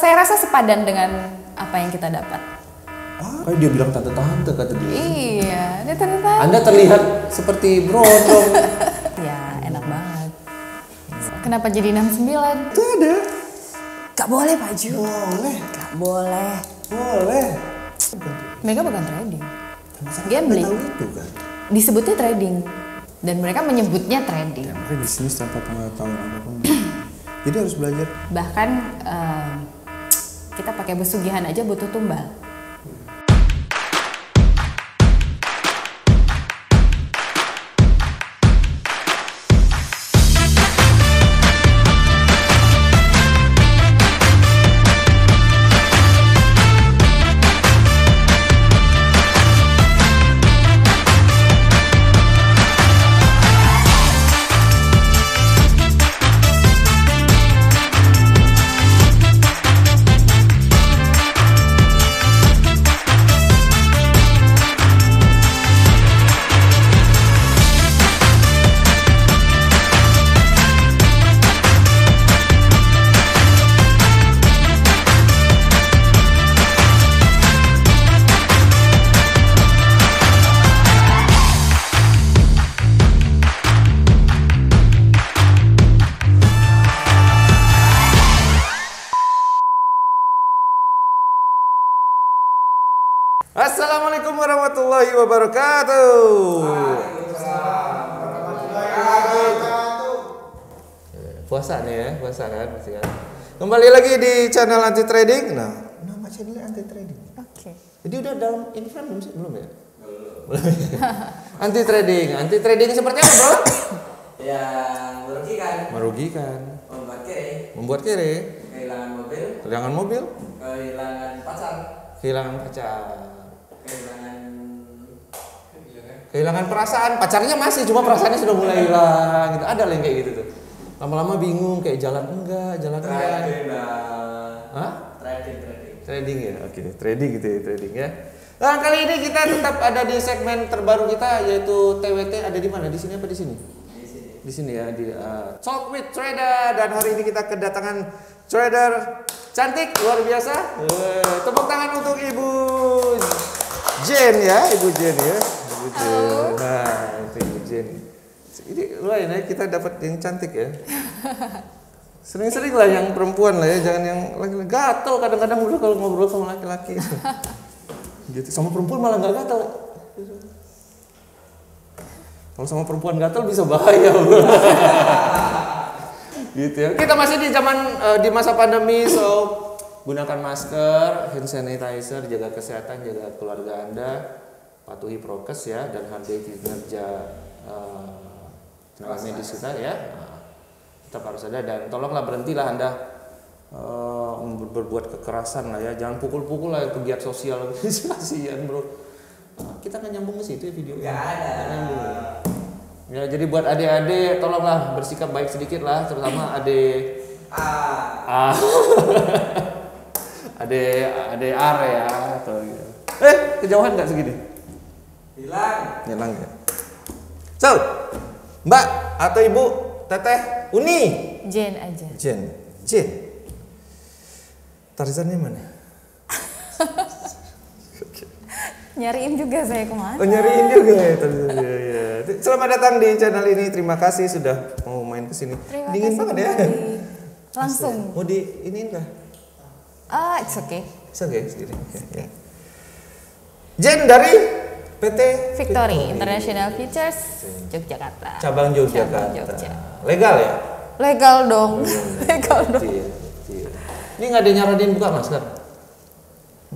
saya rasa sepadan dengan apa yang kita dapat. Kayak dia bilang tante-tante kata dia. Iya, dia tante-tante. Anda terlihat seperti berondong. Ya, enak banget. Kenapa jadi 69? Itu ada. Gak boleh Pak Ju. Boleh. Gak boleh. Boleh. Mereka bukan trading. Masyarakat Gambling. nggak tahu itu kan. Disebutnya trading. Dan mereka menyebutnya trading. Ya, makanya bisnis tanpa pengetahuan apapun. Jadi harus belajar. Bahkan kita pakai pesugihan aja butuh tumbal. Assalamualaikum warahmatullahi wabarakatuh. Puasa nih ya, puasa kan. Kembali lagi di channel Anti Trading. Nah, nama channelnya Anti Trading. Oke. Jadi udah dalam info belum sih? Belum ya? Belum. Anti Trading. Anti Trading seperti apa, Bro? Yang merugikan. Merugikan. Membuat kere. Membuat kere. Kehilangan mobil. Kehilangan mobil. Kehilangan pacar. Kehilangan pacar. Kehilangan perasaan, pacarnya masih, cuma perasaannya sudah mulai hilang gitu. Ada lah yang kayak gitu tuh. Lama-lama bingung, kayak jalan enggak. trading. Hah? Trading. Trading ya, oke. Trading gitu ya, trading ya. Nah, kali ini kita tetap ada di segmen terbaru kita, yaitu TWT. Ada di mana? Di sini apa di sini? Di sini. Di sini ya, di Talk with Trader. Dan hari ini kita kedatangan trader cantik, luar biasa. Tepuk tangan untuk Ibu Jen ya, Ibu Jen ya. Ibu Jen. Nah, itu Ibu Jen. Ini lumayan ya, kita dapat yang cantik ya. Sering-sering lah yang perempuan lah ya, jangan yang laki-laki. Gatel kadang-kadang udah kalau ngobrol sama laki-laki. Gitu, sama perempuan malah nggak gatel. Kalau sama perempuan gatel bisa bahaya. Gitu ya. Kita masih di zaman di masa pandemi, so gunakan masker, hand sanitizer, jaga kesehatan, jaga keluarga Anda, patuhi prokes ya, dan hargai kinerja tenaga medis kita ya. Tetap harus ada, dan tolonglah berhentilah Anda berbuat kekerasan lah ya, jangan pukul-pukul lah pegiat sosial. Kasihan bro. Kita kan nyambung ke situ ya video. Gak ada. Nyambung. Ya, jadi buat adik-adik tolonglah bersikap baik sedikit lah, terutama adik adik area atau gitu. Kejauhan nggak segini? Hilang ya. So, Mbak atau Ibu, Teteh, Uni? Jen aja. Jen. Tarzannya mana? Nyariin juga saya kemana? Oh, nyariin juga ya Tarzan. Ya. Selamat datang di channel ini. Terima kasih sudah mau main kesini. Dingin banget ya. Langsung. Mau di iniin lah. It's okay. It's okay, segini. Okay. Jen dari PT Victory International Futures Yogyakarta. Cabang Yogyakarta. Jogja. Legal ya? Legal dong. Legal dong. Iya. Ini nggak ada nyaranin buka masker?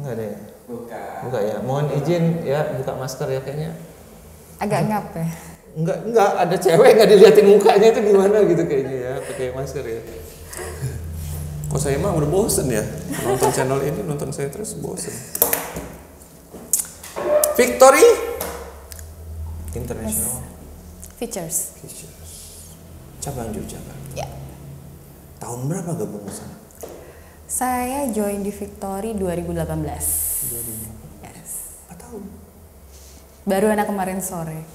Nggak ada ya? Buka ya. Mohon izin ya buka masker ya kayaknya. Agak ngap ya. Enggak ada cewek nggak diliatin mukanya itu gimana gitu kayaknya ya pakai masker ya. Kok saya mah udah bosen ya nonton channel ini, nonton saya terus bosen. Victory International Futures. Cabang Yogyakarta. Ya. Tahun berapa gabung ke sana? Saya join di Victory 2018. Yes. 4 tahun. Baru anak kemarin sore.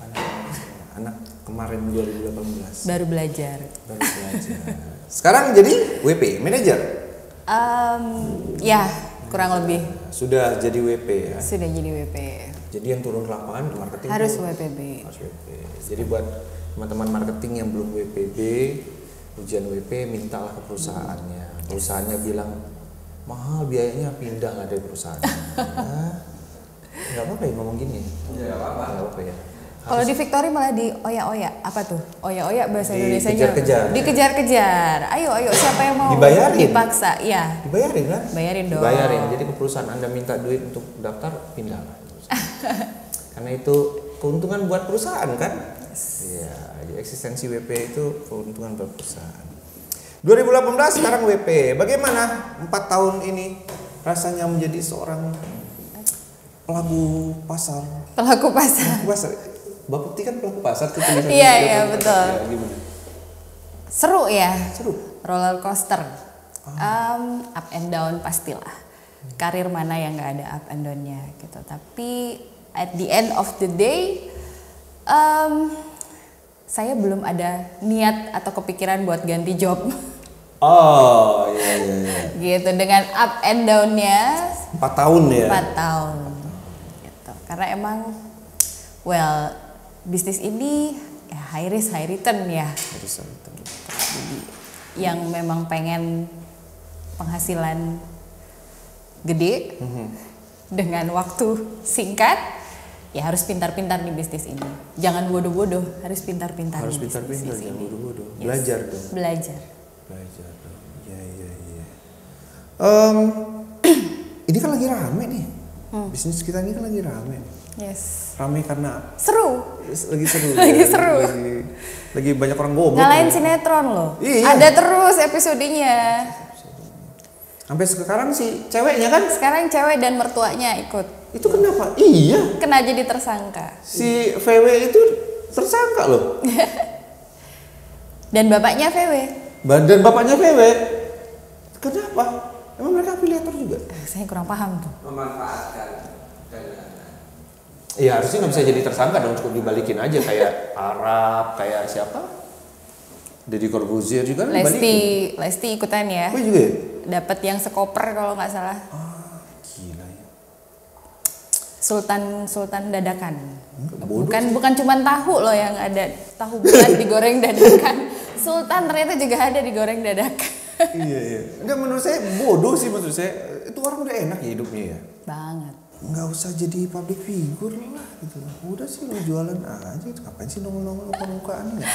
Anak kemarin 2018. Baru belajar. Sekarang jadi WP, manajer. Ya, kurang lebih Sudah jadi WP ya. sudah jadi WP. Jadi yang turun ke lapangan marketing Harus tuh WPB. harus WP. Jadi buat teman-teman marketing yang belum WPB, ujian WP mintalah ke perusahaannya. Perusahaannya bilang mahal biayanya, pindah nggak dari perusahaan. Nggak apa-apa ya ngomong gini. Ya, nggak apa-apa. Nggak apa-apa ya. Kalau di Victory malah di oya-oya. Apa tuh? Oya-oya bahasa Indonesianya. Dikejar-kejar. Dikejar-kejar. Ayo, siapa yang mau Dibayarin. dipaksa? Iya. Dibayarin kan? Bayarin dong. Dibayarin. Jadi ke perusahaan Anda minta duit untuk daftar, pindahlah. Karena itu keuntungan buat perusahaan kan? Iya, jadi eksistensi WP itu keuntungan buat perusahaan. 2018 sekarang WP. Bagaimana 4 tahun ini rasanya menjadi seorang pelaku pasar? Pelaku pasar. Pelaku pasar. Bapepti kan pelaku pasar tuh tulisannya. Iya, betul. Ya, gimana? Seru ya. Seru. Roller coaster. Up and down pastilah. Karir mana yang nggak ada up and downnya gitu. Tapi at the end of the day, saya belum ada niat atau kepikiran buat ganti job. Oh, iya. Gitu, dengan up and down-nya 4 tahun ya. 4 tahun. Gitu. Karena emang bisnis ini ya high risk high return ya. Jadi yang memang pengen penghasilan gede dengan waktu singkat, ya harus pintar-pintar di bisnis ini. Jangan bodoh-bodoh, harus pintar-pintar. Harus di pintar-pintar, bisnis jangan ini. bodoh-bodoh. Yes. Belajar dong. Belajar. Belajar dong. Iya. Ini kan lagi rame nih. Bisnis kita ini kan lagi rame nih. Yes. Rame karena Seru. lagi seru. Lagi seru. Lagi banyak orang goblok. Ngalahin nih. sinetron loh. Iya. Ada terus episodenya. Sampai sekarang si ceweknya kan? Sekarang cewek dan mertuanya ikut. Itu kenapa? Iya. Kena jadi tersangka. Si VW itu tersangka loh. Dan bapaknya VW. Dan bapaknya VW. Kenapa? Emang mereka afiliator juga? Saya kurang paham tuh. Memanfaatkan dana. Iya, harusnya nggak bisa jadi tersangka dong, cukup dibalikin aja kayak Arab, kayak siapa? Deddy Corbuzier juga kan dibalikin. Lesti ikutan ya. Oh juga ya? Dapat yang sekoper kalau nggak salah. Gila ya. Sultan dadakan. Bodoh Bukan cuma tahu loh yang ada, tahu bulat digoreng dadakan. Sultan ternyata juga ada digoreng dadakan. Iya. Enggak, menurut saya bodoh sih menurut saya. Itu orang udah enak ya hidupnya ya. Banget. Nggak usah jadi public figure lah gitu. Udah sih lu jualan aja. Ngapain sih nongol-nongol muka-mukaan ya?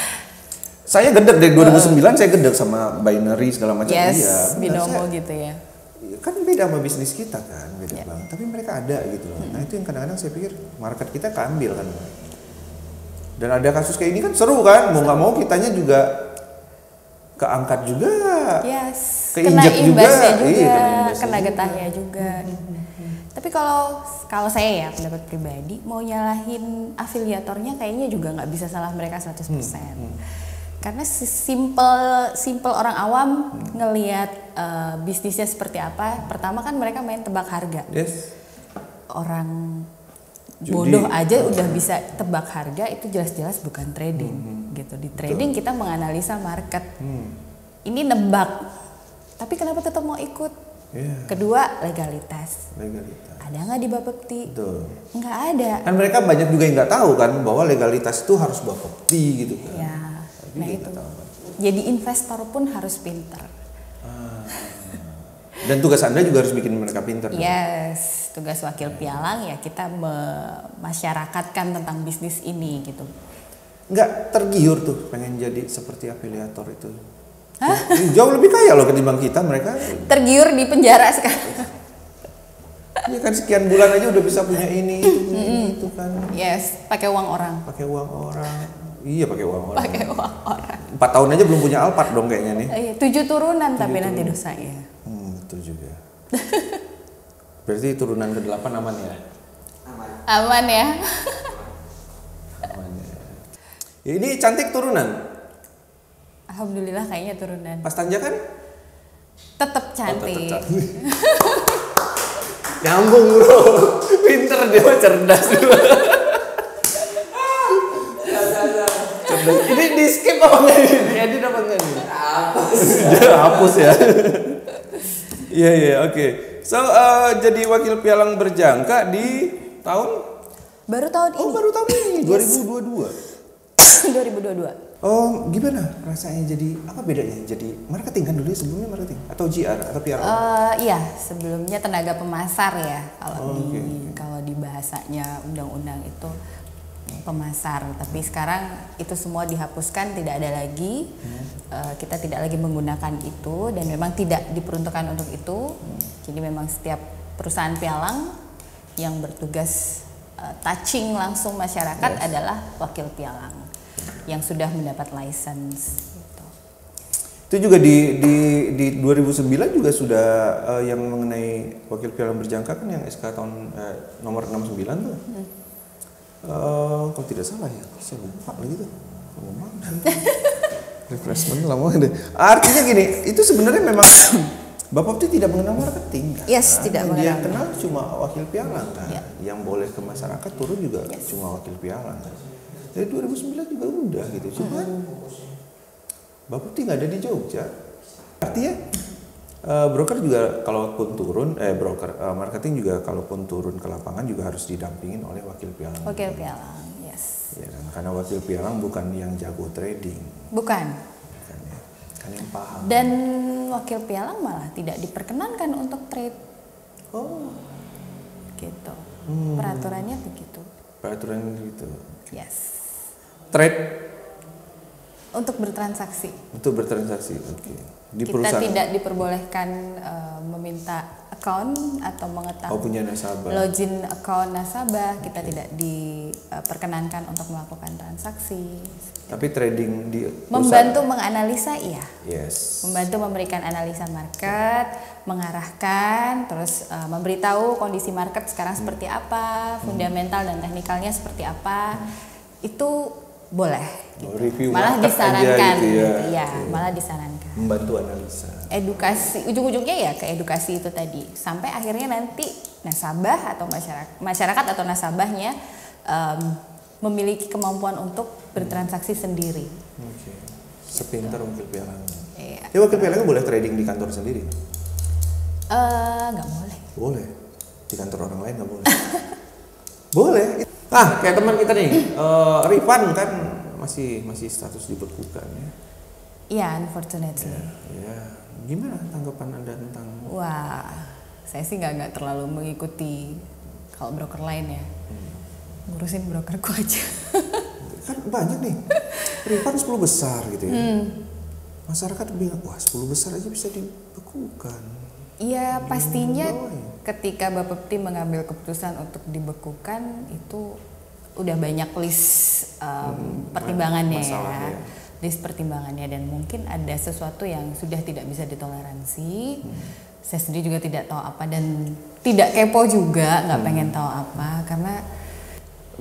Saya gedek dari 2009 saya gedek sama binary segala macam. Yes, Iya, binomo gitu ya. Kan beda sama bisnis kita kan, beda Ya. banget. Tapi mereka ada gitu loh. Nah itu yang kadang-kadang saya pikir market kita keambil kan. Dan ada kasus kayak ini kan seru kan. Mau nggak mau kitanya juga keangkat juga. Yes. Keinjak Kena imbasnya juga. juga, Iya, kena imbasnya kena juga. getahnya juga. Tapi kalau saya ya pendapat pribadi mau nyalahin afiliatornya kayaknya juga nggak bisa salah mereka 100%. Karena simple orang awam ngelihat bisnisnya seperti apa. Pertama kan mereka main tebak harga. Yes. Orang Judi. bodoh aja udah bisa tebak harga, itu jelas-jelas bukan trading gitu. Di trading kita menganalisa market. Ini nebak. Tapi kenapa tetap mau ikut? Iya. Kedua, legalitas. Legalitas. Ada nggak di Bapepti? Betul. Nggak ada. Kan mereka banyak juga yang nggak tahu kan bahwa legalitas itu harus Bapepti gitu kan. Ya, Tapi nah dia itu. nggak tahu, kan. Jadi investor pun harus pinter. Dan tugas Anda juga harus bikin mereka pintar. dong. Yes, tugas wakil pialang ya kita memasyarakatkan tentang bisnis ini gitu. Nggak tergiur tuh pengen jadi seperti afiliator itu. Jauh lebih kaya loh ketimbang kita mereka. Tergiur di penjara sekarang. Ya kan sekian bulan aja udah bisa punya ini itu kan. Yes, pakai uang orang. Pakai uang orang. Iya pakai uang orang. Pakai uang orang. 4 tahun aja belum punya Alphard dong kayaknya nih. 7 turunan tapi nanti dosa ya. Betul juga. Berarti turunan ke-8 aman ya? Aman ya. Aman ya. Ini cantik turunan. Alhamdulillah kayaknya turunan. Pas tanjakan? Tetap cantik. Nyambung bro. Pinter dia mah, cerdas. Cerdas. Ini di skip apa enggak? Diedit apa enggak nih? Hapus. Dia hapus ya. Iya, oke. So, jadi wakil pialang berjangka di tahun? Baru tahun ini. Oh, baru tahun ini, 2022. 2022. Oh, gimana rasanya jadi, apa bedanya? Jadi marketing kan dulu sebelumnya marketing? Atau GR atau PR? Iya, sebelumnya tenaga pemasar ya. Kalau Oh, kalau di bahasanya undang-undang itu pemasar. Tapi sekarang itu semua dihapuskan, tidak ada lagi. Kita tidak lagi menggunakan itu dan memang tidak diperuntukkan untuk itu. Jadi memang setiap perusahaan pialang yang bertugas touching langsung masyarakat adalah wakil pialang yang sudah mendapat license. Gitu. Itu juga di 2009 juga sudah yang mengenai wakil pialang berjangka kan yang SK tahun nomor 69 tuh. Kalau tidak salah ya, saya lupa lagi tuh. Refreshment lama deh. Artinya gini, itu sebenarnya memang Bapak itu tidak mengenal marketing kan? Yes, tidak mengenal. Dia kenal cuma wakil pialang kan. Ya. Yang boleh ke masyarakat turun juga cuma wakil pialang kan. Dari 2009 juga udah gitu. Cuma Bapak itu nggak ada di Jogja. Artinya broker juga kalaupun turun, marketing juga kalaupun turun ke lapangan juga harus didampingin oleh wakil pialang. Wakil pialang, yes. Ya, karena wakil pialang bukan yang jago trading. Bukan. Kan yang paham. Dan wakil pialang malah tidak diperkenankan untuk trade. Oh, Gitu. Peraturannya begitu. peraturan gitu. Yes. Trade Untuk bertransaksi. untuk bertransaksi, oke. Di Kita perusahaan. tidak diperbolehkan meminta account atau mengetahui punya nasabah. login account nasabah. Kita tidak diperkenankan untuk melakukan transaksi. Tapi trading di Membantu menganalisa, iya. Yes. Membantu memberikan analisa market, mengarahkan, terus memberitahu kondisi market sekarang seperti apa, fundamental dan teknikalnya seperti apa. Itu boleh. Gitu. Review Malah market disarankan, aja gitu ya. gitu, ya, Oke. malah disarankan. Membantu analisa. Edukasi, ujung-ujungnya ya ke edukasi itu tadi, sampai akhirnya nanti nasabah atau masyarakat atau nasabahnya memiliki kemampuan untuk bertransaksi sendiri. Oke. Sepintar wakil pialang. Iya. Ya wakil pialang boleh trading di kantor sendiri? Nggak boleh. Boleh. Di kantor orang lain nggak boleh. Boleh. Ah, kayak teman kita nih, Rifan kan masih status dibekukan ya. Iya, unfortunately. Ya, gimana tanggapan Anda tentang? Wah, saya sih nggak terlalu mengikuti kalau broker lain ya. Ngurusin brokerku aja. Kan banyak nih. Rifan 10 besar gitu ya. Masyarakat bilang, wah 10 besar aja bisa dibekukan. Iya, pastinya ketika Bapak Peti mengambil keputusan untuk dibekukan itu udah banyak list pertimbangannya masalahnya. ya. List pertimbangannya dan mungkin ada sesuatu yang sudah tidak bisa ditoleransi. Saya sendiri juga tidak tahu apa dan tidak kepo juga, nggak pengen tahu apa karena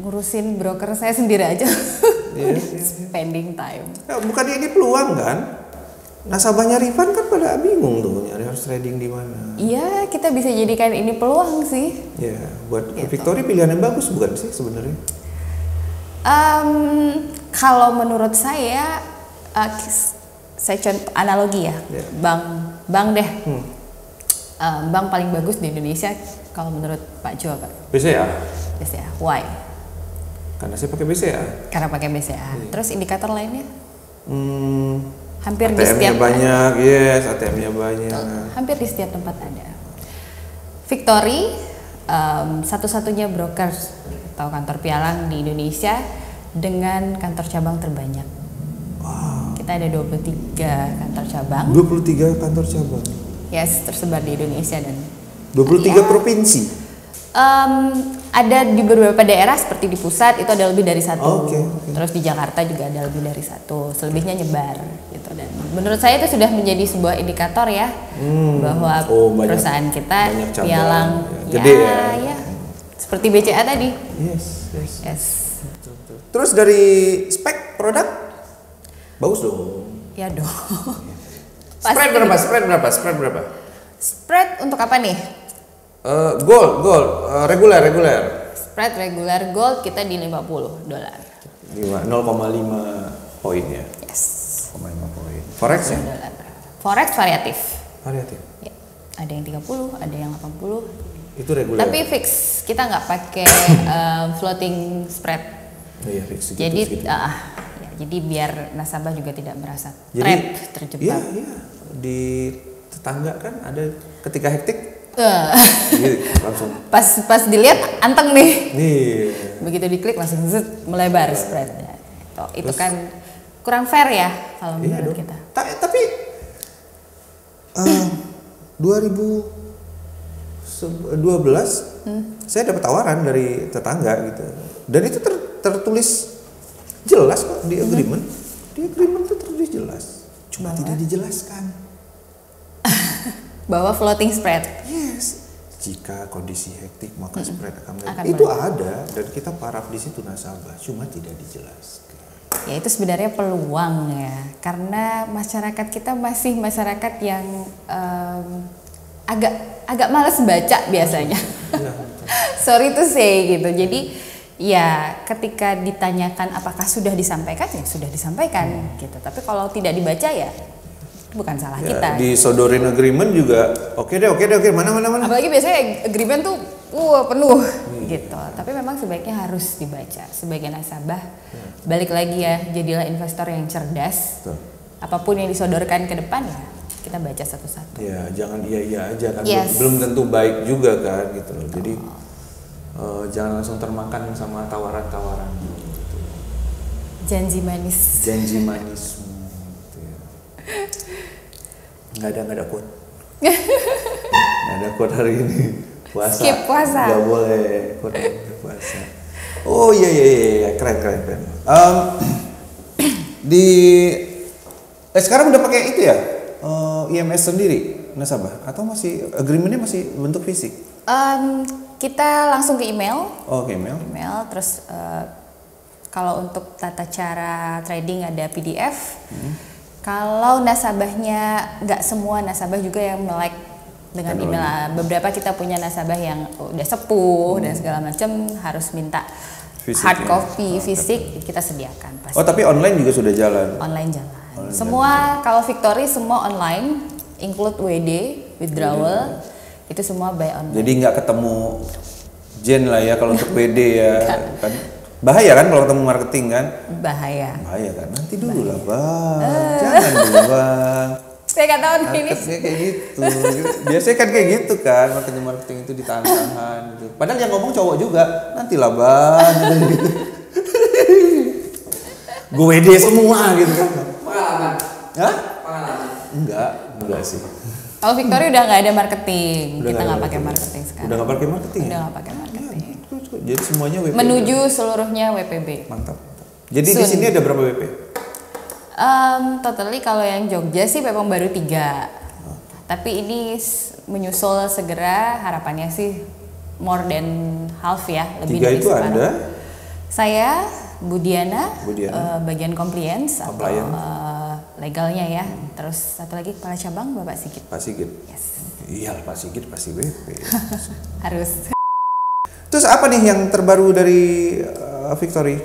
ngurusin broker saya sendiri aja. Iya. Spending time. Ya, bukannya ini peluang kan? Nasabahnya Rifan kan pada bingung tuh, nyari harus trading di mana. Iya, kita bisa jadikan ini peluang sih. Ya, buat Gitu. Victory pilihan yang bagus bukan sih sebenarnya? Kalau menurut saya contoh analogi ya, Ya. bank deh. Bank paling bagus di Indonesia kalau menurut Pak Jo, Pak. BCA. BCA. Why? Karena saya pakai BCA. Karena pakai BCA. Terus indikator lainnya? Hampir di ATM-nya setiap banyak, yes, ATM-nya banyak. hampir di setiap tempat ada. Victory satu-satunya broker atau kantor pialang di Indonesia dengan kantor cabang terbanyak. Wow. Kita ada 23 kantor cabang. 23 kantor cabang. Yes, tersebar di Indonesia dan 23 Ya. provinsi. Ada di beberapa daerah seperti di pusat itu ada lebih dari satu. Oke. Terus di Jakarta juga ada lebih dari satu. Selebihnya nyebar gitu dan menurut saya itu sudah menjadi sebuah indikator ya bahwa banyak- perusahaan kita banyak cabang, pialang ya. Gede ya. seperti BCA tadi. Yes. Yes. Terus dari spek produk bagus dong. Ya dong. Spread berapa? Spread untuk apa nih? Gold, reguler. Spread regular gold kita di $50. 0,5 poin ya. Yes. 0,5 poin. Forex ya? $50. Forex variatif. Variatif. Ya. ada yang 30, ada yang 80. Itu reguler. Tapi fix, kita nggak pakai floating spread. Oh iya, fix segitu, Jadi segitu. ya, jadi biar nasabah juga tidak merasa trap, terjebak. Iya, iya. Di tetangga kan ada ketika hektik gitu, langsung Pas dilihat anteng nih. nih. Begitu diklik langsung melebar spreadnya. Itu Terus- kan kurang fair ya kalau Iya menurut dong. kita. Tapi 2012 saya dapat tawaran dari tetangga gitu. Dan itu tertulis jelas kok di agreement. Di agreement itu tertulis jelas. Cuma Bahwa? tidak dijelaskan. Bahwa floating spread. Yes. Jika kondisi hektik maka spread akan Akan itu naik. ada dan kita paraf di situ nasabah, cuma tidak dijelaskan. Ya itu sebenarnya peluang ya, karena masyarakat kita masih masyarakat yang agak malas baca biasanya. Ya, Sorry to say gitu. Jadi ya ketika ditanyakan apakah sudah disampaikan ya sudah disampaikan gitu. Tapi kalau tidak dibaca ya bukan salah ya, kita. disodorin agreement juga oke deh, mana. Apalagi biasanya agreement tuh penuh gitu. Tapi memang sebaiknya harus dibaca sebagai nasabah. Balik lagi ya, jadilah investor yang cerdas. Tuh. Apapun yang disodorkan ke depan ya kita baca satu-satu. Ya, jangan iya aja kan. Yes. Belum tentu baik juga kan gitu loh. Jadi jangan langsung termakan sama tawaran-tawaran gitu. Janji manis. Janji manis gitu ya. Nggak ada quote. Nggak ada quote hari ini. Puasa. Skip puasa. Nggak boleh quote puasa. Oh iya, keren. Sekarang udah pakai itu ya? IMS sendiri nasabah atau masih agreementnya masih bentuk fisik? Kita langsung ke email. Oh, oke, email. Terus kalau untuk tata cara trading ada PDF. Kalau nasabahnya nggak semua nasabah juga yang melek dengan Teknologi. email. Beberapa kita punya nasabah yang udah sepuh dan segala macam harus minta Fisik hard ya? copy fisik, kita sediakan pasti. Oh, tapi online juga sudah jalan. Online jalan. Online Semua kalau Victory semua online, include WD, withdrawal, itu semua by online. Jadi nggak ketemu Jen lah ya kalau untuk WD ya. Kan bahaya kan kalau ketemu marketing kan? Bahaya. Bahaya kan? Nanti dulu lah bang. Jangan dulu bang. Saya nggak tahu nih ini. Marketnya kayak gitu. Biasanya kan kayak gitu kan. Marketing itu ditahan-tahan gitu. Padahal yang ngomong cowok juga. Nantilah bang. Gue WD semua gitu kan. Pengalaman. Hah? Pengalaman. Enggak sih. Kalau Victory udah nggak ada marketing, Udah kita nggak nggak ada pakai marketing. marketing sekarang. Udah nggak pakai marketing ya? Udah nggak pakai marketing. Jadi semuanya WP. Menuju seluruhnya WPB. Mantap. Jadi di Soon. sini ada berapa WP? Totally kalau yang Jogja sih memang baru 3. Tapi ini menyusul segera, harapannya sih more than half ya, lebih 3 dari itu separuh. Anda? Saya Budiana, Budiana. bagian compliance atau Compliance. legalnya ya. Terus satu lagi kepala cabang Bapak Sigit. Pak Sigit. Yes. Iya, Pak Sigit pasti WP. Harus. Terus apa nih yang terbaru dari Victory?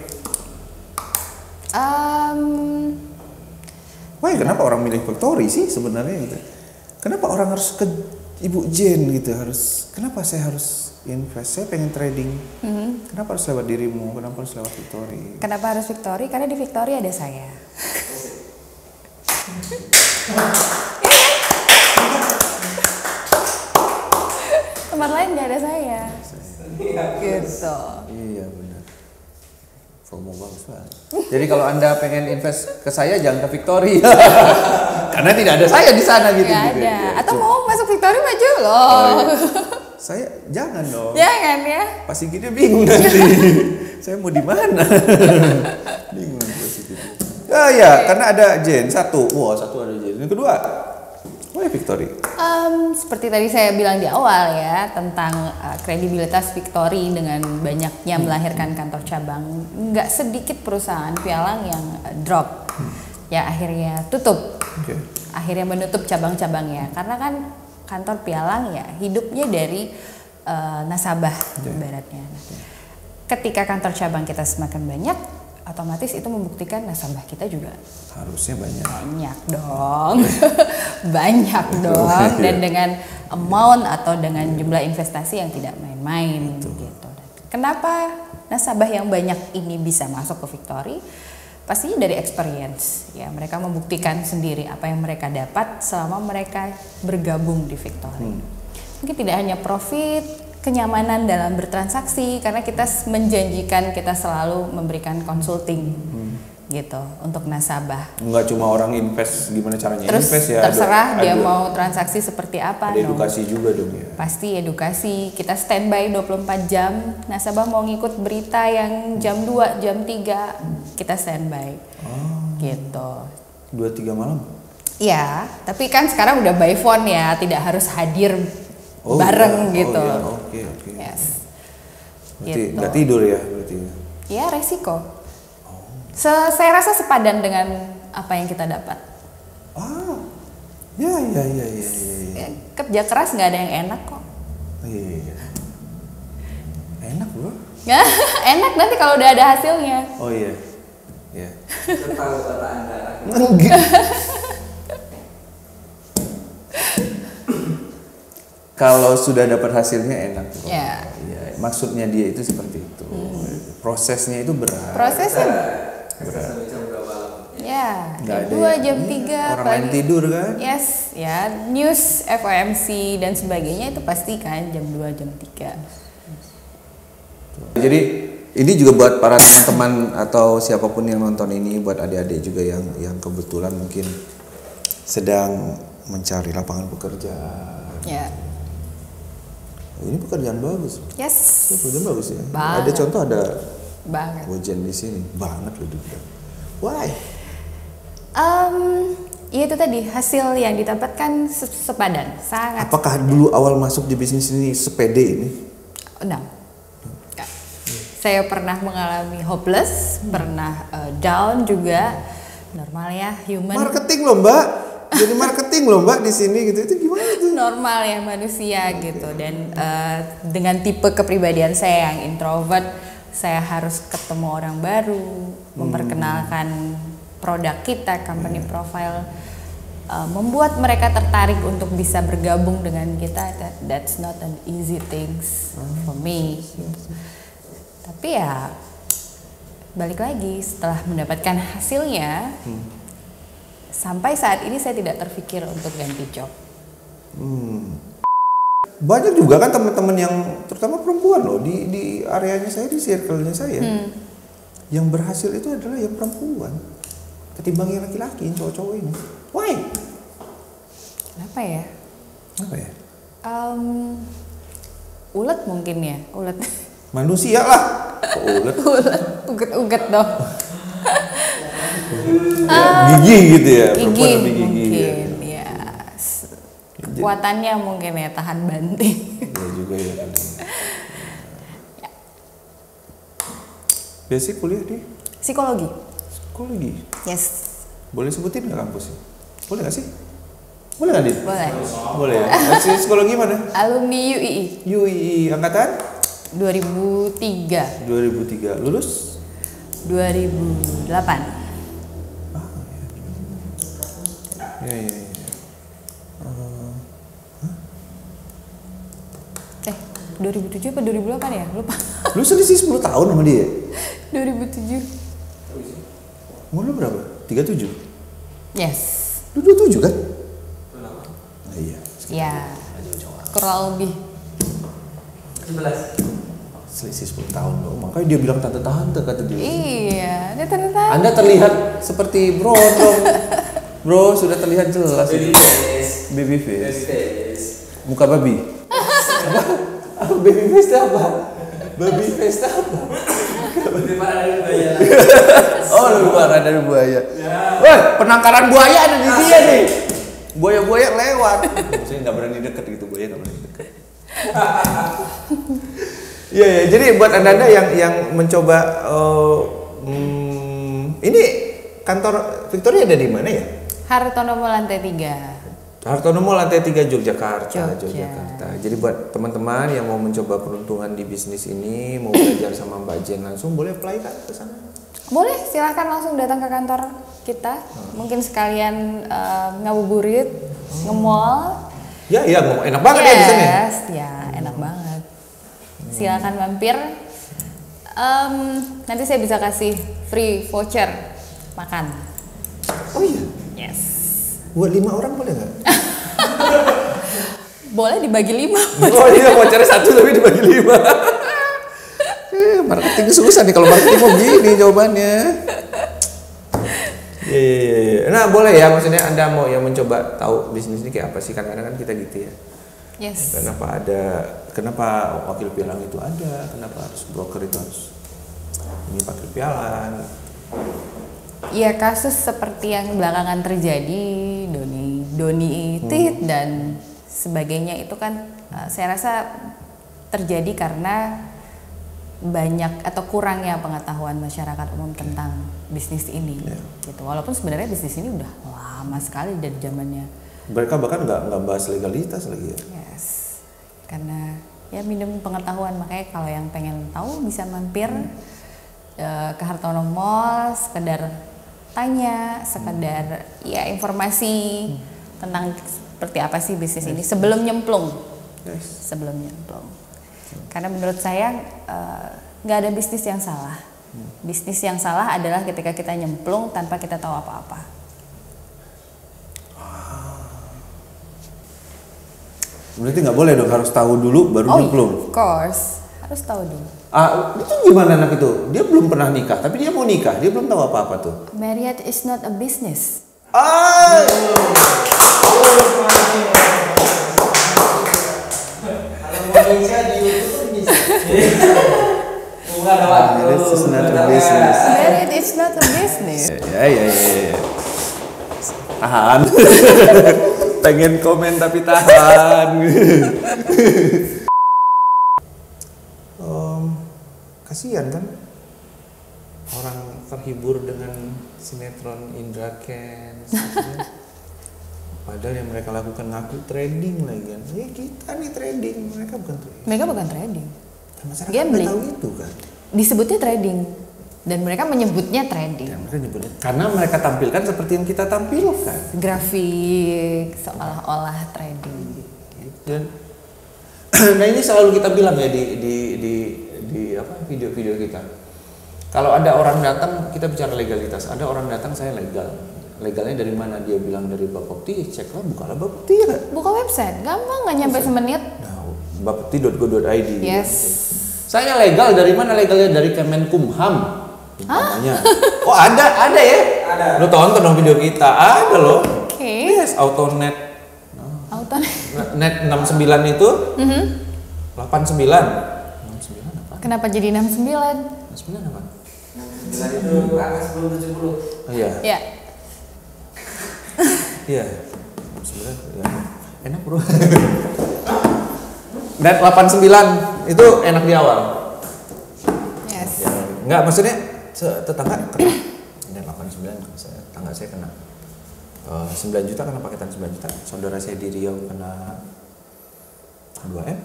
Wah, kenapa orang milih Victory sih sebenarnya gitu? Kenapa orang harus ke Ibu Jen gitu? Kenapa saya harus invest? Saya pengen trading. Kenapa harus lewat dirimu? Kenapa harus lewat Victory? Kenapa harus Victory? Karena di Victory ada saya. Tempat lain nggak ada saya. Gitu. Iya benar. Promo bagus banget. Jadi kalau Anda pengen invest ke saya jangan ke Victory. Karena tidak ada saya di sana gitu. Nggak gitu. ada. Ya, Atau cuma- mau masuk Victory maju loh. Oh, iya. Saya jangan dong. Jangan ya. Pas Sigitnya bingung nanti. Saya mau di mana? Bingung Pak Sigit. Ah ya, karena ada Jen satu. Wah, satu ada Jen. Yang kedua, why Victory? Seperti tadi saya bilang di awal ya tentang kredibilitas Victory dengan banyaknya melahirkan kantor cabang, nggak sedikit perusahaan pialang yang drop, ya akhirnya tutup, Oke. akhirnya menutup cabang-cabangnya karena kan kantor pialang ya hidupnya dari nasabah ibaratnya. Ketika kantor cabang kita semakin banyak, otomatis itu membuktikan nasabah kita juga Harusnya banyak. banyak dong. Banyak dong, dan dengan amount atau dengan jumlah investasi yang tidak main-main gitu. Kenapa nasabah yang banyak ini bisa masuk ke Victory? Pastinya dari experience ya, mereka membuktikan sendiri apa yang mereka dapat selama mereka bergabung di Victory. Mungkin tidak hanya profit, kenyamanan dalam bertransaksi, karena kita menjanjikan kita selalu memberikan consulting gitu untuk nasabah. Enggak cuma orang invest gimana caranya Terus invest ya. terserah dia mau transaksi seperti apa. Ada edukasi juga dong ya. Pasti edukasi, kita standby 24 jam, nasabah mau ngikut berita yang jam 2, jam 3, kita standby. Gitu. 2-3 malam. Ya, tapi kan sekarang udah by phone ya, tidak harus hadir bareng gitu. Oke. Yes. Berarti Gitu. nggak tidur ya berarti. Ya, resiko. Saya rasa sepadan dengan apa yang kita dapat. Ya. Kerja keras nggak ada yang enak kok. Iya. Enak bro. Enak nanti kalau udah ada hasilnya. Oh iya. Ya. Tentang kata Anda. Kalau sudah dapat hasilnya enak. Bro. Ya. Iya, maksudnya dia itu seperti itu. Prosesnya itu berat. Prosesnya Sampai jam berapa malam? ya, Nggak jam ada 2, jam ya. 3 Orang main tidur kan? Yes, ya, news, FOMC dan sebagainya itu pasti kan jam 2, jam 3. Jadi ini juga buat para teman-teman atau siapapun yang nonton ini, buat adik-adik juga yang kebetulan mungkin sedang mencari lapangan pekerjaan. Ya. Ini pekerjaan bagus. Yes. Pekerjaan bagus ya. Banget. Ada contoh, ada Banget. Wojen di sini. Banget loh dia. Why? Ya itu tadi hasil yang didapatkan sepadan, sangat. Apakah dulu awal masuk di bisnis ini sepede ini? No. Enggak. Saya pernah mengalami hopeless, pernah down juga. Normal ya, human. Marketing loh Mbak. Jadi marketing loh Mbak di sini gitu. Itu gimana tuh? Normal ya manusia gitu. Dan dengan tipe kepribadian saya yang introvert, saya harus ketemu orang baru, memperkenalkan produk kita, company profile, membuat mereka tertarik untuk bisa bergabung dengan kita. That's not an easy things for me. Tapi ya balik lagi, setelah mendapatkan hasilnya, sampai saat ini saya tidak terpikir untuk ganti job. Banyak juga kan teman-teman yang terutama perempuan loh di areanya saya, di circle-nya saya. Yang berhasil itu adalah yang perempuan ketimbang yang laki-laki, yang cowok-cowok ini. Why? Kenapa ya? Apa ya? Ulet mungkin ya, ulet. Manusia lah. Kok ulet? Ulet, uget-uget dong. Gigi gitu ya. Perempuan Gigi lebih gigi. mungkin ya. Kekuatannya mungkin ya, tahan banting. Ya juga ya kadang. Basic kuliah di Psikologi. psikologi. Yes. Boleh sebutin nggak kampusnya? Boleh nggak sih? Boleh nggak Dit? Boleh. Boleh ya. Psikologi mana? Alumni UII UI angkatan 2003, 2003. Lulus? 2008. Ya. 2007 apa 2008 ya? Lupa. Lu selisih 10 tahun sama dia? 2007. Umur lu berapa? 37? Yes. Lu 27 kan? Nah, iya. Ya. Kurang lebih. 11. Selisih 10 tahun loh. Makanya dia bilang tante-tante kata dia. Iya, dia ternyata. Anda terlihat seperti Bro dong. Bro sudah terlihat jelas. Baby face. Baby Baby face. face. Muka babi. Apa baby face itu apa? Baby face itu apa? Lebih parah dari buaya. Oh, lebih parah dari buaya. Woi, penangkaran buaya ada di dia nih. Buaya-buaya lewat. Saya nggak berani deket gitu, buaya nggak berani deket. Iya, ya. Jadi buat anda yang mencoba, ini kantor Victory ada di mana ya? Hartono lantai 3. Hartono lantai 3 Yogyakarta. Jogja. Jadi buat teman-teman yang mau mencoba peruntungan di bisnis ini, mau belajar sama Mbak Jen langsung, boleh apply kan ke sana? Boleh, silahkan langsung datang ke kantor kita. Mungkin sekalian ngabuburit, nge-mall. Ya, enak banget ya di sini. Yes, ya enak banget. Silakan mampir. Nanti saya bisa kasih free voucher makan. Oh iya? Yes. Buat 5 orang boleh nggak? Boleh dibagi 5. Oh iya, vouchernya 1 tapi dibagi 5. Marketing susah nih kalau marketing mau gini jawabannya. Iya. Nah boleh ya, maksudnya Anda mau yang mencoba tahu bisnis ini kayak apa sih, kadang-kadang kan kita gitu ya. Yes. Kenapa wakil pialang itu ada, kenapa harus broker itu harus ini wakil pialang. Ya kasus seperti yang belakangan terjadi, Doni Itit dan sebagainya itu kan saya rasa terjadi karena banyak atau kurangnya pengetahuan masyarakat umum tentang bisnis ini, gitu. Walaupun sebenarnya bisnis ini udah lama sekali dari zamannya. Mereka bahkan nggak bahas legalitas lagi ya. Yes, karena ya minum pengetahuan, makanya kalau yang pengen tahu bisa mampir ke Hartono Mall, sekedar tanya, sekedar ya informasi tentang seperti apa sih bisnis ini sebelum nyemplung. Sebelum nyemplung. Karena menurut saya nggak ada bisnis yang salah. Bisnis yang salah adalah ketika kita nyemplung tanpa kita tahu apa-apa. Berarti nggak boleh dong, harus tahu dulu baru nyemplung. Of course, harus tahu dulu. Itu gimana anak itu? Dia belum pernah nikah, tapi dia mau nikah, dia belum tahu apa-apa tuh. Marriage is not a business. Indonesia di YouTube bisa. Bukan waktu. This is not a business. Marriage is not a business. Ya. Tahan. Pengen komen tapi tahan. Kasihan kan orang terhibur dengan sinetron Indra Kents. Padahal yang mereka lakukan ngaku trading lagi kan. Kita nih trading, mereka bukan trading. Mereka bukan trading. Masyarakat Gambling. tahu itu kan. Disebutnya trading dan mereka menyebutnya trading. Dan mereka nyebutnya karena mereka tampilkan seperti yang kita tampilkan. Grafik seolah-olah trading. Dan nah ini selalu kita bilang ya di video-video kita. Kalau ada orang datang, kita bicara legalitas. Ada orang datang, saya legal. Legalnya dari mana? Dia bilang dari Bapepti, ceklah, bukalah Bapepti ya. Buka website, gampang, nggak nyampe semenit. Nah, bapepti.go.id. Yes. Saya legal dari mana? Legalnya dari Kemenkumham. Namanya. Oh ada ya? Ada. Lo tonton dong video kita, ada loh. Oke. Yes, Autonet. Net 69 itu. 89. 69 apa? Kenapa jadi 69? 69 apa? Bila itu angka sebelum 70. Oh iya. Ya. Iya. 69 ya. Enak bro. Net 89 itu enak di awal. Yes. Ya, enggak maksudnya tetangga kena. Net 89 tetangga saya kena 9 juta karena paketan 9 juta. Saudara saya di Riau kena 2M.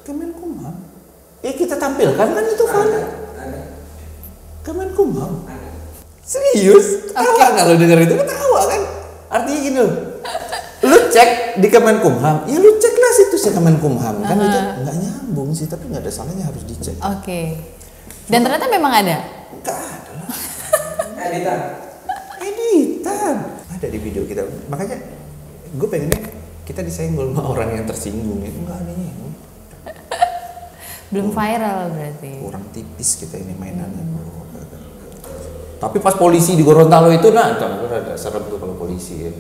Kemenkumham. Kita tampilkan kan itu kan. Kemenkumham. Serius? Ketawa nggak lo denger itu? Ketawa kan? Artinya gini loh. Lu cek di Kemenkumham, ya lu ceklah situsnya Kemenkumham kan itu nggak nyambung sih, tapi nggak ada salahnya harus dicek. Oke. Dan ternyata memang ada. Nggak ada lah. Editan. Ada di video kita. Makanya gue pengennya kita disenggol sama orang yang tersinggung itu nggak ada nih. Belum viral berarti. Kurang tipis kita ini mainannya bro. Tapi pas polisi di Gorontalo itu ada serem tuh kalau polisi ya.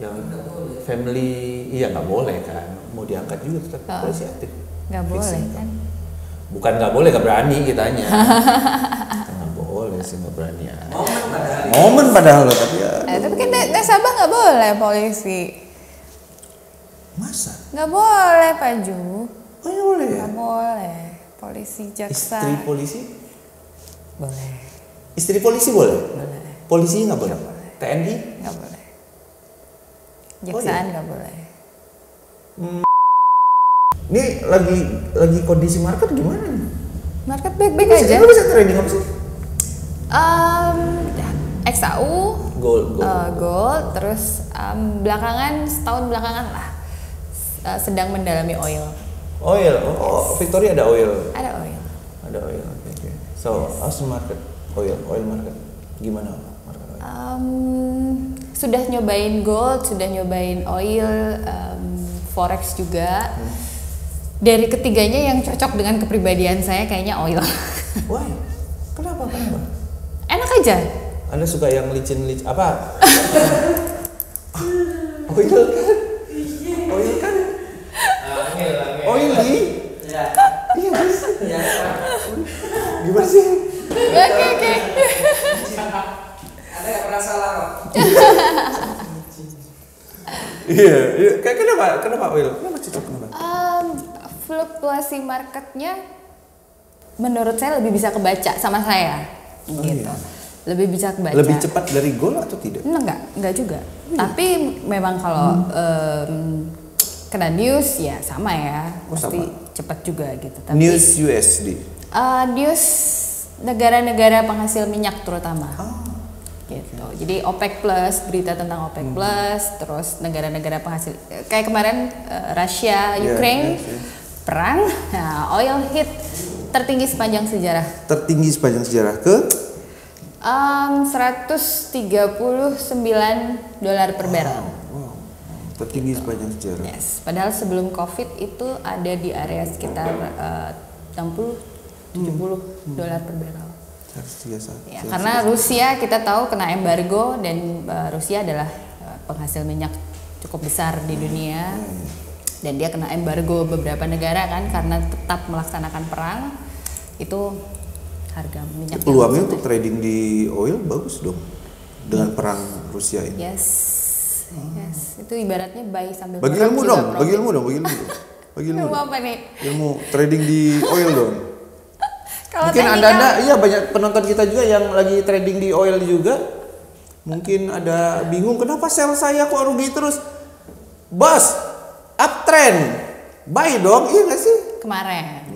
Yang family iya nggak boleh kan, mau diangkat juga tetap polisi aktif. Nggak boleh kan? Bukan nggak boleh, nggak berani kitanya. Nggak boleh sih, nggak berani ya. Momen padahal loh, tapi ya. Tapi kan Sabah nggak boleh polisi. Masa? Nggak boleh Pak Ju. Oh ya boleh ya. Nggak boleh. Polisi jaksa. Istri polisi? Boleh. Istri polisi boleh? Boleh. Polisi nggak boleh? Nggak boleh. TNI? Nggak boleh. Jaksaan nggak boleh. Ini lagi kondisi market gimana nih? Market baik-baik aja. Lu bisa trading apa sih? XAU, Gold. gold, terus belakangan setahun belakangan lah sedang mendalami oil. Oil. Oh, Victory ada oil. Ada oil. Ada oil. Oke. So, how's the market? Oil market. Gimana market oil? Sudah nyobain gold, sudah nyobain oil, forex juga. Dari ketiganya yang cocok dengan kepribadian saya kayaknya oil. Why? Kenapa? Enak aja. Anda suka yang licin apa? Oil kan? Oily? Ya. Iya mas. Ya. Gimana sih? Oke. Anda nggak pernah salah kok. Iya. Kenapa oil? Kenapa cocok? Kenapa? Fluktuasi marketnya menurut saya lebih bisa kebaca sama saya. Gitu. Iya. Lebih bisa kebaca. Lebih cepat dari gold atau tidak? Enggak juga. Tapi memang kalau kena news ya sama ya, pasti cepat juga gitu. Tapi, News USD. News negara-negara penghasil minyak terutama. Gitu. Jadi OPEC plus, berita tentang OPEC plus, terus negara-negara penghasil kayak kemarin Rusia, Ukraine perang, nah oil hit tertinggi sepanjang sejarah. Tertinggi sepanjang sejarah ke? $139 per barrel. Wow. Tertinggi sepanjang sejarah. Yes. Padahal sebelum COVID itu ada di area sekitar 60-70 dolar per barrel. Ya, karena Rusia kita tahu kena embargo dan Rusia adalah penghasil minyak cukup besar di dunia. Dan dia kena embargo beberapa negara kan karena tetap melaksanakan perang. Itu harga minyak. Peluangnya untuk trading di oil bagus dong dengan perang Rusia ini. Yes. Itu ibaratnya buy sambil Bagi perang ilmu juga dong, profit. bagi ilmu dong. Ilmu apa nih? Ilmu trading di oil dong. Kalau Mungkin teknikal- anda iya banyak penonton kita juga yang lagi trading di oil juga. Mungkin ada bingung kenapa sell saya kok rugi terus. Bos, uptrend, buy dong, iya nggak sih? Kemarin.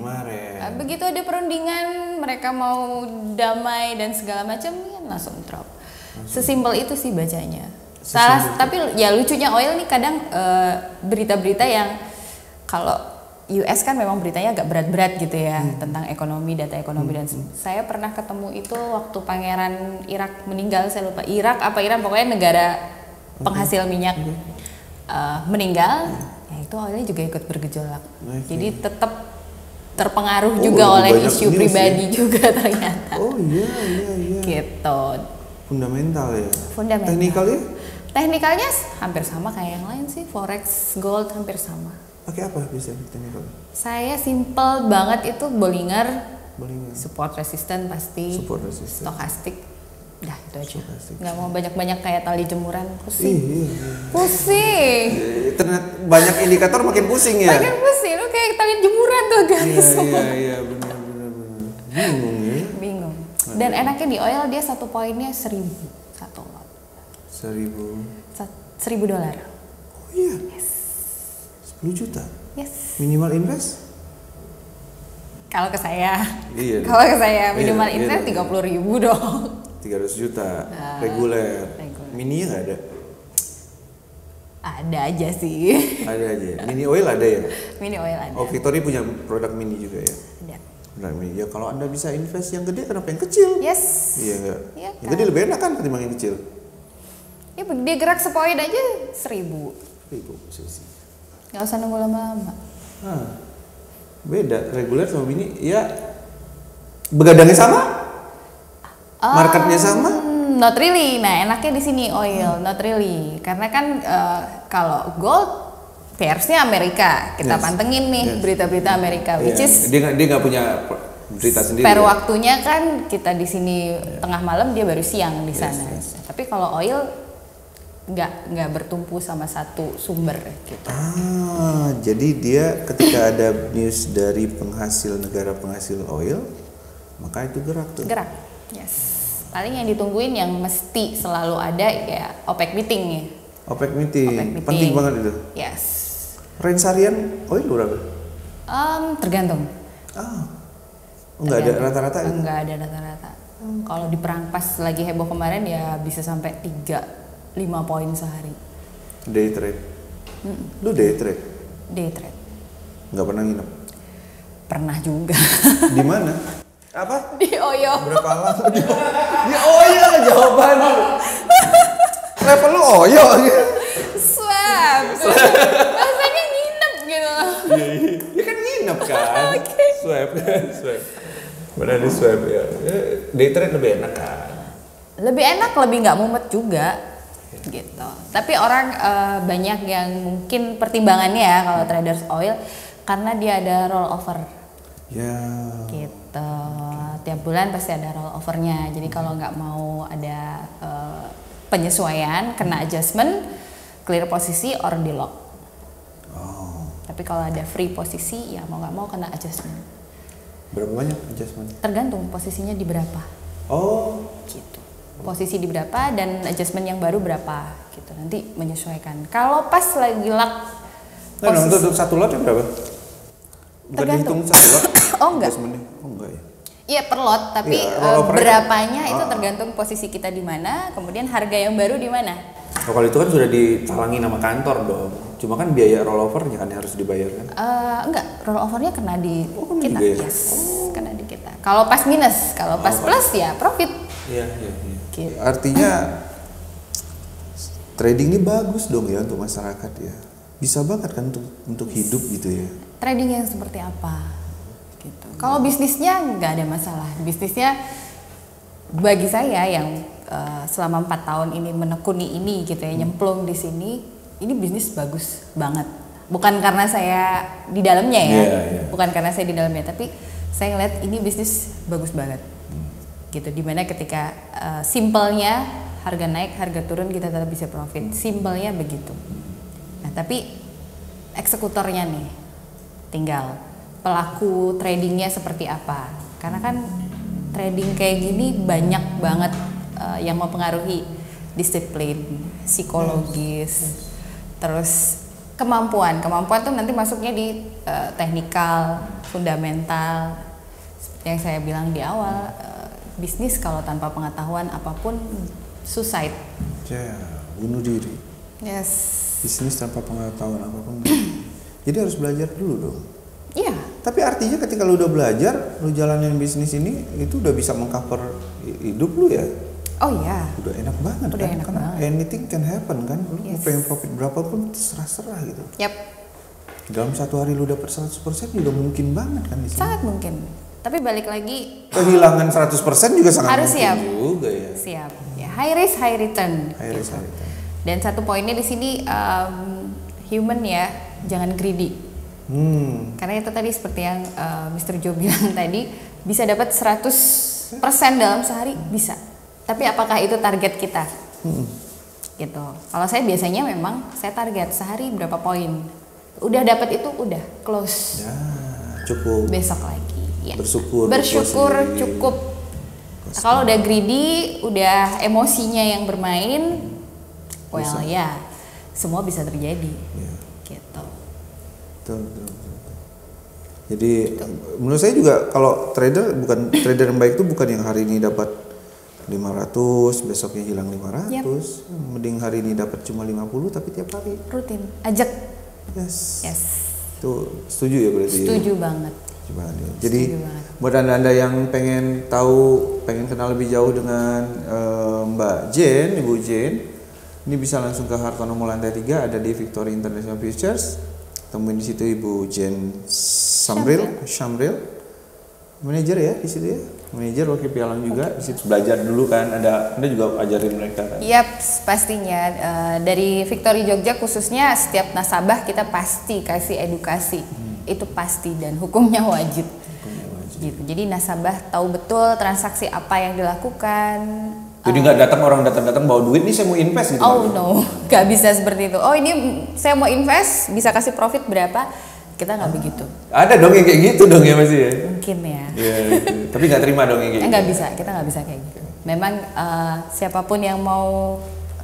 Begitu ada perundingan, mereka mau damai dan segala macam, ya langsung drop. Sesimpel itu sih bacanya. Tapi ya lucunya oil nih kadang berita-berita yang kalau US kan memang beritanya agak berat-berat gitu ya tentang ekonomi, data ekonomi dan saya pernah ketemu itu waktu pangeran Irak meninggal, saya lupa Irak apa Iran, pokoknya negara penghasil minyak meninggal, ya itu oilnya juga ikut bergejolak. Jadi tetap terpengaruh juga oleh isu pribadi juga ternyata. Oh iya. Gitu. Fundamental ya. Fundamental. Teknikalnya? Teknikalnya hampir sama kayak yang lain sih, forex, gold hampir sama. Pakai apa biasanya teknikal? Saya simple banget itu Bollinger, support resisten pasti, stokastik, dah itu aja. Nggak mau banyak-banyak kayak tali jemuran, pusing. Pusing. Ternyata banyak indikator makin pusing ya. Makin pusing, lu kayak tali jemuran tuh guys. Iya benar. Bingung ya. Bingung. Dan enaknya di oil dia satu poinnya 1.000 satu lot. 1.000 dolar. Oh iya. Yes. 10 juta. Yes. Minimal invest? Kalau ke saya, Iya. kalau ke saya minimal Iya, invest 30.000 dong. 300 juta. Reguler. Mininya nggak ada? Ada aja sih. Ada aja. Mini oil ada ya? Mini oil ada. Oh, Victory punya produk mini juga ya? Ada. Produk mini. Ya kalau Anda bisa invest yang gede, kenapa yang kecil? Yes. Iya enggak? Iya Yang gede lebih enak kan ketimbang yang kecil? Ya dia gerak sepoin aja 1.000. Sih. Nggak usah nunggu lama-lama. Beda reguler sama mini ya. Begadangnya sama? Marketnya sama? Not really. Nah enaknya di sini oil, not really. Karena kan kalau gold pairsnya Amerika, kita pantengin nih berita-berita Amerika, which is dia nggak punya berita sendiri. per waktunya kan kita di sini tengah malam, dia baru siang di sana. Tapi kalau oil nggak bertumpu sama satu sumber gitu. Jadi dia ketika ada news dari negara penghasil oil, maka itu gerak tuh. Gerak, yes. Paling yang ditungguin yang mesti selalu ada ya OPEC meeting ya. OPEC meeting. Penting banget itu. Yes. Range harian oil berapa? Tergantung. Nggak ada rata-rata gitu? Nggak ada rata-rata. Kalau di perang pas lagi heboh kemarin ya bisa sampai 3-5 poin sehari. Day trade. Lu day trade? Day trade. Nggak pernah nginep? Pernah juga. Di mana? Apa? Di Oyo. Berapa lama? Di Oyo jawaban lu. Level lu Oyo gitu. Swab. Rasanya nginep gitu. Ya kan nginep kan? Swab kan, swab. Mana di swab ya? Day trade lebih enak kan? Lebih enak, lebih nggak mumet juga. Gitu. Tapi orang banyak yang mungkin pertimbangannya ya kalau traders oil karena dia ada rollover. Ya. Gitu. Tiap bulan pasti ada rollovernya. Jadi kalau nggak mau ada penyesuaian, kena adjustment, clear posisi or di lock. Oh. Tapi kalau ada free posisi ya mau nggak mau kena adjustment. Berapa banyak adjustment? Tergantung posisinya di berapa. Oh. Gitu. Posisi di berapa dan adjustment yang baru berapa gitu. Nanti menyesuaikan. Kalau pas lagi lock Nah, untuk satu lot berapa? Bukan tergantung. dihitung satu lot? Oh enggak. Adjustmentnya? Oh enggak ya? Iya per lot, tapi Iya, rollover berapanya itu tergantung posisi kita di mana, kemudian harga yang baru di mana. Oh, kalau itu kan sudah ditalangin sama kantor dong. Cuma kan biaya rollovernya kan harus dibayar kan? Enggak, rollovernya kena di kena kita. juga ya? Yes, kena di kita. Kalau pas minus, kalau pas plus ya profit. Iya, iya, iya. Gitu. Artinya trading ini bagus dong ya untuk masyarakat ya. Bisa banget kan untuk hidup gitu ya. Trading yang seperti apa? Gitu. Kalau bisnisnya nggak ada masalah. Bisnisnya bagi saya yang selama 4 tahun ini menekuni ini gitu ya, nyemplung di sini, ini bisnis bagus banget. Bukan karena saya di dalamnya ya, bukan karena saya di dalamnya, tapi saya ngeliat ini bisnis bagus banget. Gitu. Dimana ketika simpelnya harga naik, harga turun kita tetap bisa profit. Simpelnya begitu. Nah, tapi eksekutornya nih tinggal pelaku tradingnya seperti apa. Karena kan trading kayak gini banyak banget yang mempengaruhi disiplin, psikologis, terus kemampuan tuh nanti masuknya di teknikal, fundamental. Seperti yang saya bilang di awal, bisnis kalau tanpa pengetahuan apapun suicide. Ya, bunuh diri. Yes. Bisnis tanpa pengetahuan apapun. Jadi harus belajar dulu dong. Iya. Tapi artinya ketika lu udah belajar, lu jalanin bisnis ini, itu udah bisa mengcover hidup lu ya? Oh iya. Udah enak banget Udah kan? enak Karena banget. anything can happen kan? Lu mau Yes. pengen profit berapapun serah-serah gitu. Yap. Dalam satu hari lu dapat 100% juga mungkin banget kan di sini. Sangat mungkin. Tapi balik lagi Kehilangan 100% juga sangat harus mungkin siap. juga ya. Siap. Ya, high risk high return. High risk, gitu. high return. Dan satu poinnya di sini human ya, jangan greedy. Karena itu tadi seperti yang Mr. Joe bilang tadi, bisa dapat 100% dalam sehari bisa. Tapi apakah itu target kita? Gitu. Kalau saya biasanya memang saya target sehari berapa poin. Udah dapat itu udah close. Ya, cukup. Besok lagi. Ya. Bersyukur. Bersyukur berpuas diri. cukup. Kalau udah greedy, udah emosinya yang bermain, well ya semua bisa terjadi. Ya. Gitu. Betul. Jadi menurut saya juga kalau trader yang baik itu bukan yang hari ini dapat 500, besoknya hilang 500. Yep. Mending hari ini dapat cuma 50 tapi tiap hari. Rutin. Ajak. Yes. Yes. Itu setuju ya berarti. Setuju banget. Coba ya. Jadi Setuju banget. buat anda yang pengen kenal lebih jauh dengan Mbak Jen, Ibu Jen, ini bisa langsung ke Hartono Mall lantai 3, ada di Victory International Futures. Temuin di situ Ibu Jen Shamril, manajer ya di situ ya, manajer wakil pialang juga. Di situ belajar dulu kan, anda juga ajarin mereka kan. Yap, pastinya dari Victory Jogja khususnya setiap nasabah kita pasti kasih edukasi. Itu pasti dan hukumnya wajib. Gitu. Jadi nasabah tahu betul transaksi apa yang dilakukan. Jadi nggak orang datang bawa duit nih saya mau invest gitu. Oh no, nggak bisa seperti itu. Oh ini saya mau invest, bisa kasih profit berapa? Kita nggak begitu. Ada dong yang kayak gitu dong ya masih ya. Mungkin ya. Iya. Gitu. Tapi nggak terima dong yang kayak gitu. Nggak bisa, kita nggak bisa kayak gitu. Memang siapapun yang mau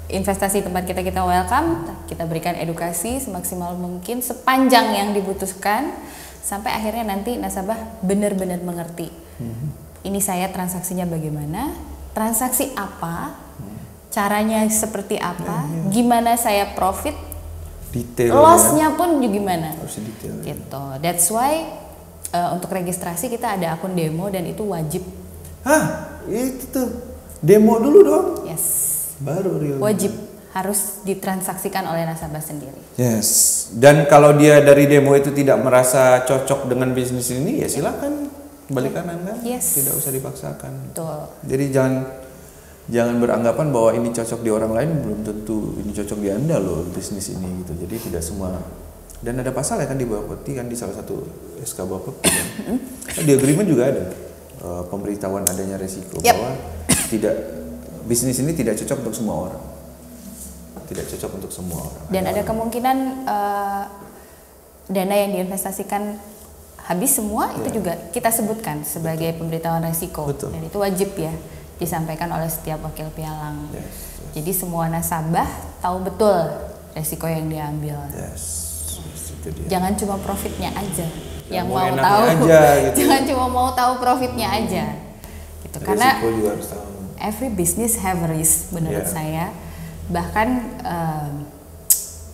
investasi tempat kita welcome. Kita berikan edukasi semaksimal mungkin sepanjang yang dibutuhkan sampai akhirnya nanti nasabah benar-benar mengerti Ini saya transaksinya bagaimana, transaksi apa, caranya seperti apa, gimana saya profit, Detail. loss-nya pun juga gimana. Harus detail. Gitu. That's why untuk registrasi kita ada akun demo dan itu wajib. Hah, itu tuh demo dulu dong. Yes. Baru real. Wajib harus ditransaksikan oleh nasabah sendiri. Yes. Dan kalau dia dari demo itu tidak merasa cocok dengan bisnis ini, ya silakan balik kanan kan. Yes. Tidak usah dipaksakan. Betul. Jadi jangan beranggapan bahwa ini cocok di orang lain, belum tentu ini cocok di Anda loh bisnis ini gitu. Jadi tidak semua. Dan ada pasal ya kan di Bapepti kan, di salah satu SK Bapepti kan. Di agreement juga ada pemberitahuan adanya resiko bahwa bisnis ini tidak cocok untuk semua orang. Tidak cocok untuk semua orang. Dan ada kemungkinan dana yang diinvestasikan habis semua itu juga kita sebutkan sebagai pemberitahuan resiko. Betul. Dan itu wajib ya disampaikan oleh setiap wakil pialang. Yes. Jadi semua nasabah tahu betul resiko yang diambil. Yes. Itu dia. Jangan cuma profitnya aja yang mau mau enaknya tahu. aja, gitu. Jangan cuma mau tahu profitnya aja. Gitu. Karena Resiko juga harus tahu. every business have a risk menurut saya. Bahkan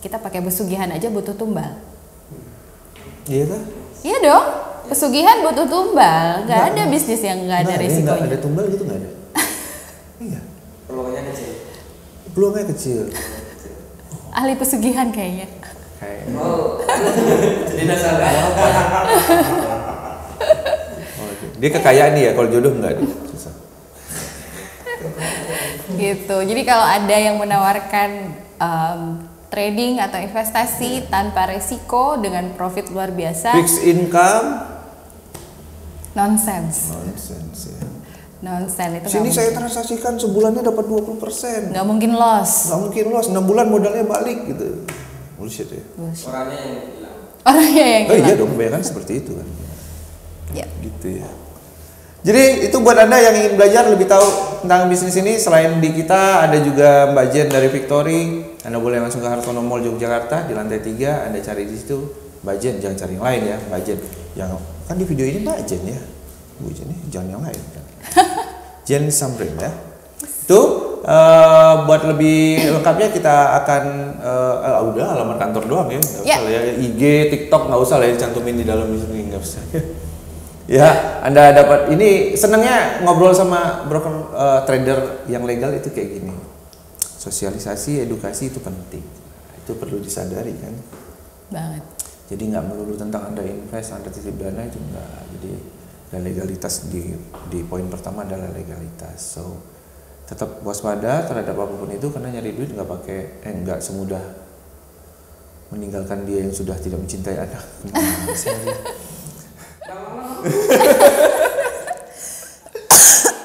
kita pakai pesugihan aja butuh tumbal. Iya kan? Iya dong, pesugihan butuh tumbal. Gak ada bisnis yang gak ada resikonya. Nggak ada tumbal gitu nggak ada. Iya. Peluangnya kecil. Peluangnya kecil. Ahli pesugihan kayaknya. Kayak. Oh, jadi nasabah. Dia kekayaan dia, kalau jodoh enggak dia. Susah. Gitu. Jadi kalau ada yang menawarkan trading atau investasi tanpa resiko dengan profit luar biasa, Fixed income? nonsense. Nonsense ya. Nonsense itu Sini saya transaksikan sebulannya dapat 20%. nggak mungkin loss. Nggak mungkin loss, 6 bulan modalnya balik gitu. Bullshit ya. Orangnya yang bilang. Orangnya yang Oh iya hilang. dong, kebanyakan seperti itu kan. Ya. Gitu ya. Jadi itu buat Anda yang ingin belajar lebih tahu tentang bisnis ini, selain di kita ada juga Mbak Jen dari Victory. Anda boleh langsung ke Hartono Mall Yogyakarta di lantai 3, Anda cari di situ Mbak Jen, jangan cari yang lain ya, Mbak Jen. Yang kan di video ini Mbak Jen ya. Bu Jen ya, jangan yang lain. Jen Samrin ya. Itu buat lebih lengkapnya kita akan udah alamat kantor doang ya, nggak usah lah ya, IG, TikTok nggak usah lah ya dicantumin di dalam sini, nggak usah. Ya, Anda dapat ini, senangnya ngobrol sama broker trader yang legal itu kayak gini. Sosialisasi, edukasi itu penting. Itu perlu disadari kan. Banget. Jadi nggak melulu tentang Anda invest, Anda titip dana itu enggak. Jadi dan legalitas di poin pertama adalah legalitas. So tetap waspada terhadap apapun itu, karena nyari duit nggak semudah meninggalkan dia yang sudah tidak mencintai Anda.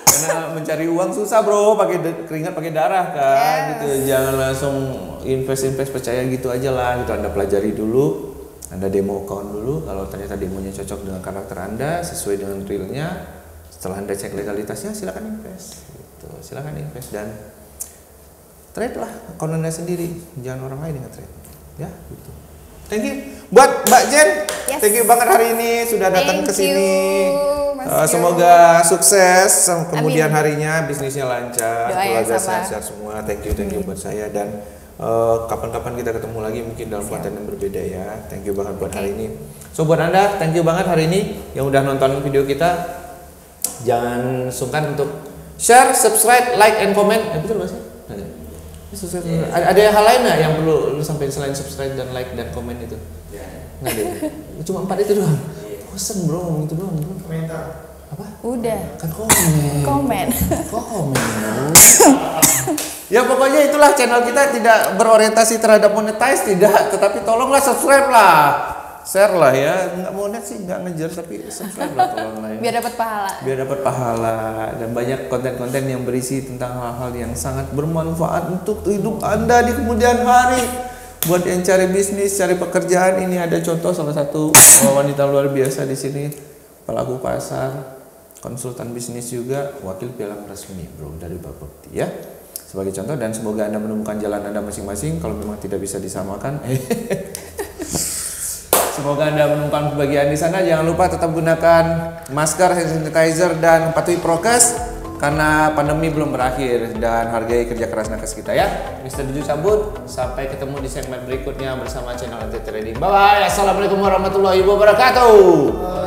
Karena mencari uang susah bro, pakai keringat pakai darah kan, gitu. Jangan langsung invest percaya gitu aja lah, gitu. Anda pelajari dulu, Anda demo account dulu. Kalau ternyata demonya cocok dengan karakter Anda, sesuai dengan realnya, setelah Anda cek legalitasnya, silakan invest. Gitu. Silakan invest dan trade lah account Anda sendiri, jangan orang lain yang trade, ya gitu. Thank you buat Mbak Jen. Yes. Thank you banget hari ini sudah datang ke Thank you, sini. Mas Semoga sukses kemudian Amin. harinya, bisnisnya lancar, Doa yang keluarga sama. sehat-sehat semua. Thank you buat saya, dan kapan-kapan kita ketemu lagi mungkin dalam konten yang berbeda ya. Thank you banget buat hari ini. So buat Anda, thank you banget hari ini yang udah nonton video kita. Jangan sungkan untuk share, subscribe, like, and comment. Betul Mas? Ada hal lain nggak yang perlu lu sampaikan selain subscribe dan like dan komen itu? Nggak ada. Cuma 4 itu doang. Bosen bro, itu doang bro. Komentar. Apa? Udah. Kan komen. Komen. Ya pokoknya itulah, channel kita tidak berorientasi terhadap monetize, tidak. Tetapi tolonglah subscribe lah, share lah ya. Nggak mau net sih, nggak ngejar, tapi subscribe lah tolonglah ya. Biar dapat pahala. Biar dapat pahala, dan banyak konten-konten yang berisi tentang hal-hal yang sangat bermanfaat untuk hidup Anda di kemudian hari. Buat yang cari bisnis, cari pekerjaan, ini ada contoh salah satu wanita luar biasa di sini, pelaku pasar, konsultan bisnis juga, wakil pialang resmi bro dari Bapepti ya. Sebagai contoh, dan semoga Anda menemukan jalan Anda masing-masing. Kalau memang tidak bisa disamakan, Semoga Anda menumpang kebahagiaan di sana. Jangan lupa tetap gunakan masker, hand sanitizer, dan patuhi prokes karena pandemi belum berakhir, dan hargai kerja keras nakes kita ya. Mr. Duju cabut, sampai ketemu di segmen berikutnya bersama channel NT Trading. Bye bye. Assalamualaikum warahmatullahi wabarakatuh.